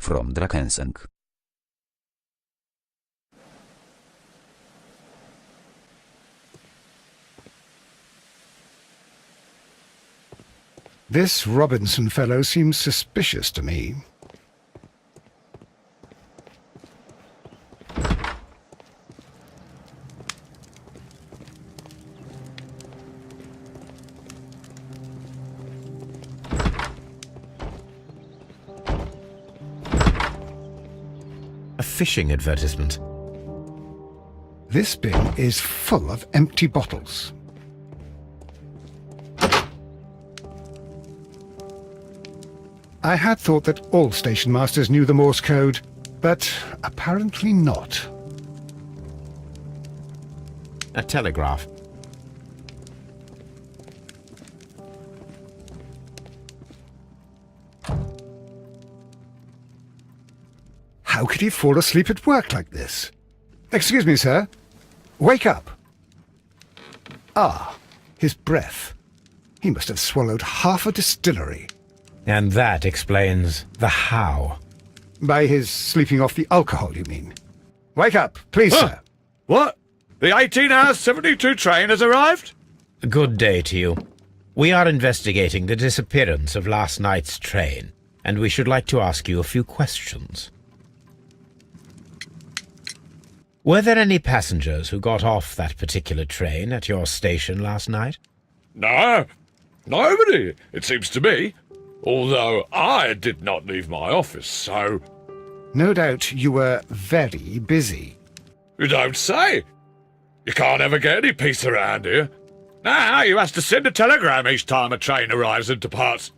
from Drakenseng. This Robinson fellow seems suspicious to me. A fishing advertisement. This bin is full of empty bottles. I had thought that all station masters knew the Morse code, but apparently not. A telegraph. How could he fall asleep at work like this? Excuse me, sir. Wake up. Ah, his breath. He must have swallowed half a distillery. And that explains the how. By his sleeping off the alcohol, you mean? Wake up, please, sir. What? The 18 hours 72 train has arrived? Good day to you. We are investigating the disappearance of last night's train, and we should like to ask you a few questions. Were there any passengers who got off that particular train at your station last night? No, nobody, it seems to me. Although I did not leave my office, so... No doubt you were very busy. You don't say. You can't ever get any peace around here. Now you have to send a telegram each time a train arrives and departs.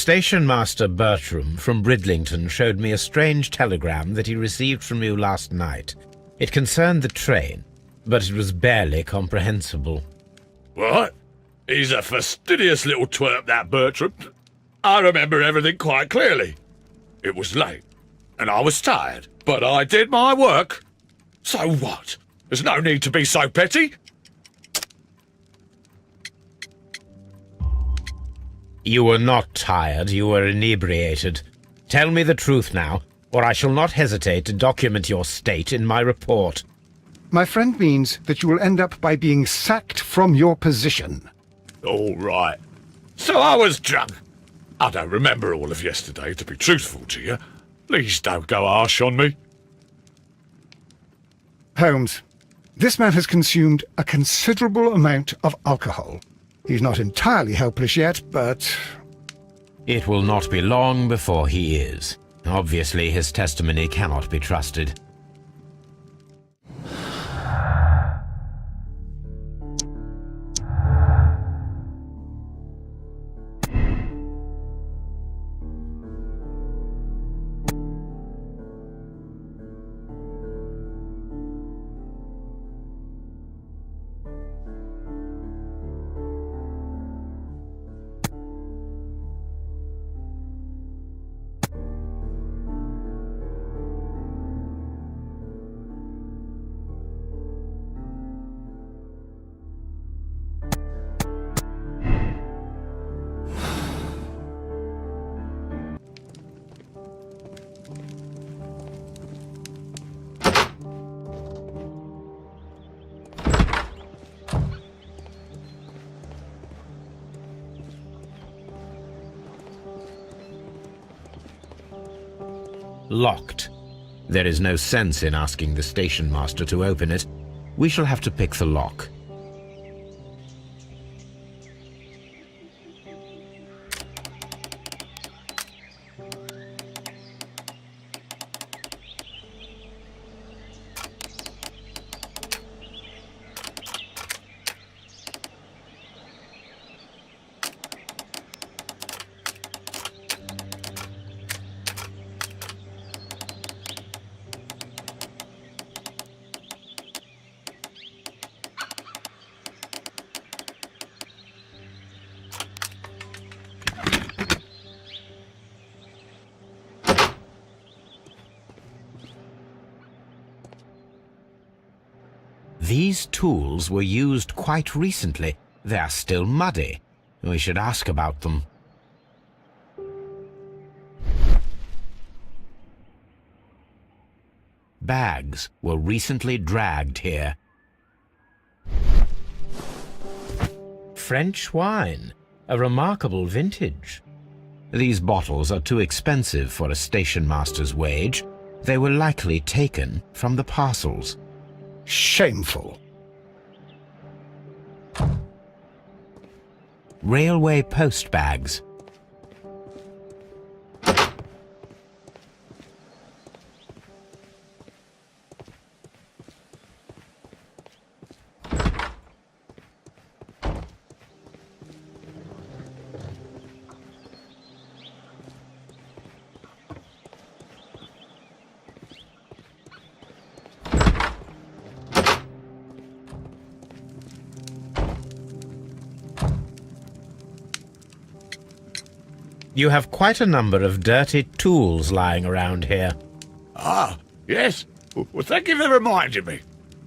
Station Master Bertram from Bridlington showed me a strange telegram that he received from you last night. It concerned the train, but it was barely comprehensible. What? He's a fastidious little twerp, that Bertram. I remember everything quite clearly. It was late, and I was tired, but I did my work. So what? There's no need to be so petty. You were not tired, you were inebriated. Tell me the truth now, or I shall not hesitate to document your state in my report. My friend means that you will end up by being sacked from your position. All right. So I was drunk. I don't remember all of yesterday, to be truthful to you. Please don't go harsh on me. Holmes, this man has consumed a considerable amount of alcohol. He's not entirely helpless yet, but... It will not be long before he is. Obviously, his testimony cannot be trusted. Locked. There is no sense in asking the station master to open it. We shall have to pick the lock. These tools were used quite recently. They are still muddy. We should ask about them. Bags were recently dragged here. French wine, a remarkable vintage. These bottles are too expensive for a station master's wage. They were likely taken from the parcels. Shameful. Railway post bags. You have quite a number of dirty tools lying around here. Ah, yes. Well, thank you for reminding me.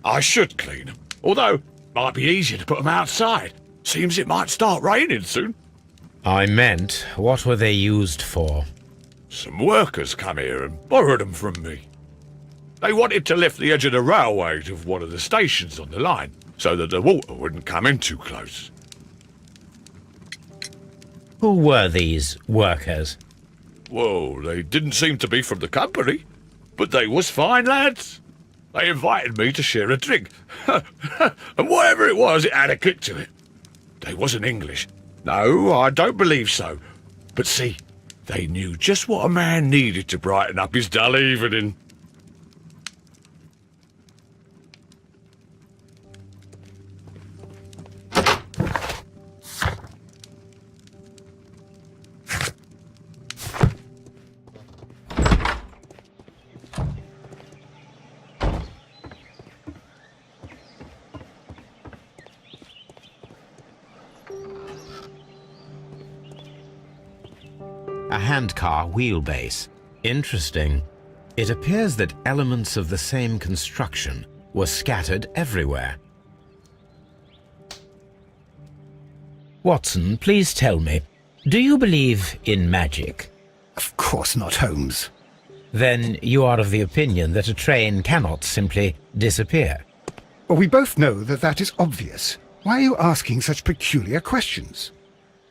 I should clean them. Although, it might be easier to put them outside. Seems it might start raining soon. I meant, what were they used for? Some workers come here and borrowed them from me. They wanted to lift the edge of the railway to one of the stations on the line, so that the water wouldn't come in too close. Who were these workers? Well, they didn't seem to be from the company, but they was fine lads. They invited me to share a drink, and whatever it was, it had a kick to it. They wasn't English. No, I don't believe so. But see, they knew just what a man needed to brighten up his dull evening. A handcar wheelbase. Interesting. It appears that elements of the same construction were scattered everywhere. Watson, please tell me, do you believe in magic? Of course not, Holmes. Then you are of the opinion that a train cannot simply disappear. Well, we both know that that is obvious. Why are you asking such peculiar questions?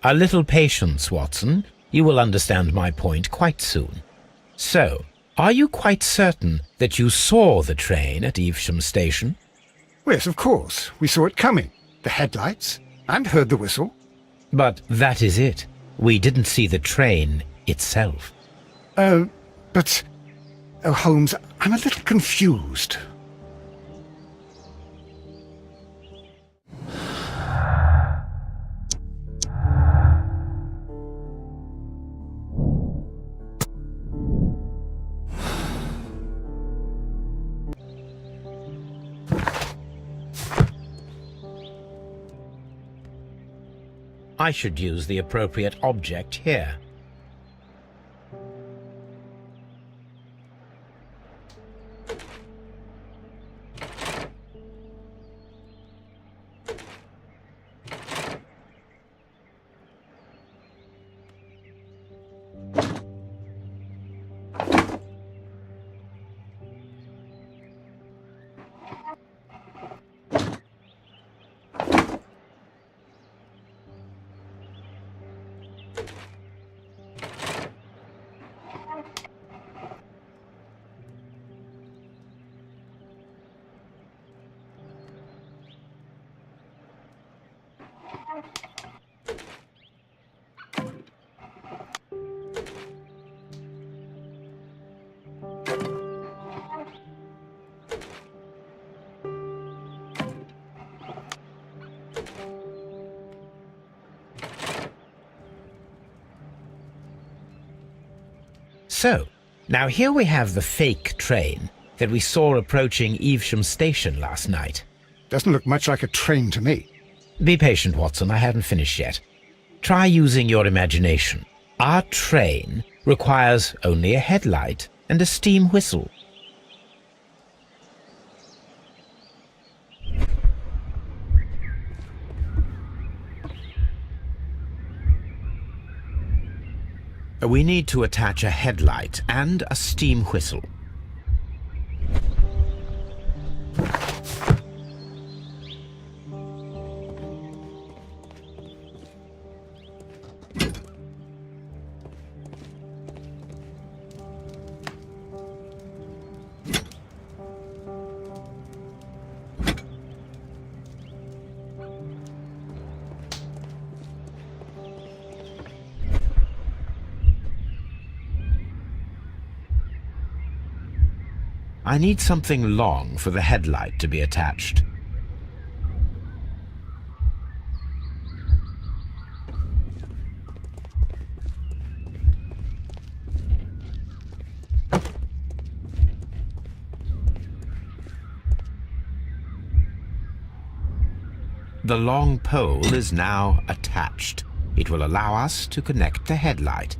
A little patience, Watson. You will understand my point quite soon. So, are you quite certain that you saw the train at Evesham Station? Yes, of course. We saw it coming. The headlights, and heard the whistle. But that is it. We didn't see the train itself. But... Oh, Holmes, I'm a little confused. I should use the appropriate object here. So, now here we have the fake train that we saw approaching Evesham Station last night. Doesn't look much like a train to me. Be patient, Watson, I haven't finished yet. Try using your imagination. Our train requires only a headlight and a steam whistle. We need to attach a headlight and a steam whistle. I need something long for the headlight to be attached. The long pole is now attached. It will allow us to connect the headlight.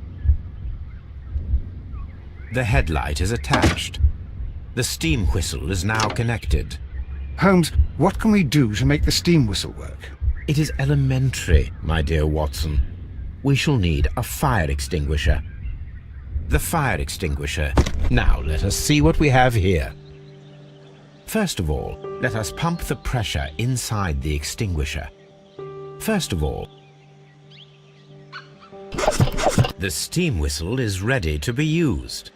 The headlight is attached. The steam whistle is now connected. Holmes, what can we do to make the steam whistle work? It is elementary, my dear Watson. We shall need a fire extinguisher. The fire extinguisher. Now let us see what we have here. First of all, let us pump the pressure inside the extinguisher. First of all, the steam whistle is ready to be used.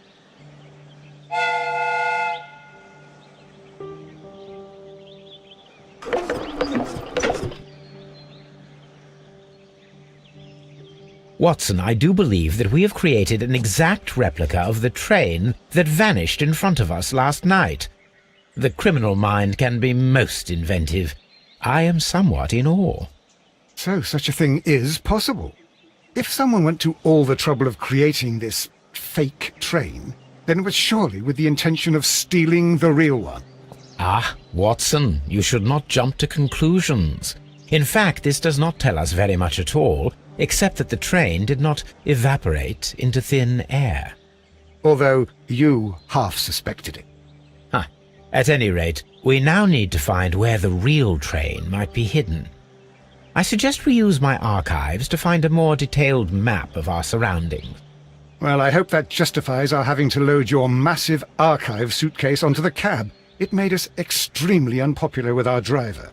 Watson, I do believe that we have created an exact replica of the train that vanished in front of us last night. The criminal mind can be most inventive. I am somewhat in awe. So such a thing is possible. If someone went to all the trouble of creating this fake train, then it was surely with the intention of stealing the real one. Ah, Watson, you should not jump to conclusions. In fact, this does not tell us very much at all, except that the train did not evaporate into thin air. Although you half suspected it. At any rate, we now need to find where the real train might be hidden. I suggest we use my archives to find a more detailed map of our surroundings. Well, I hope that justifies our having to load your massive archive suitcase onto the cab. It made us extremely unpopular with our driver.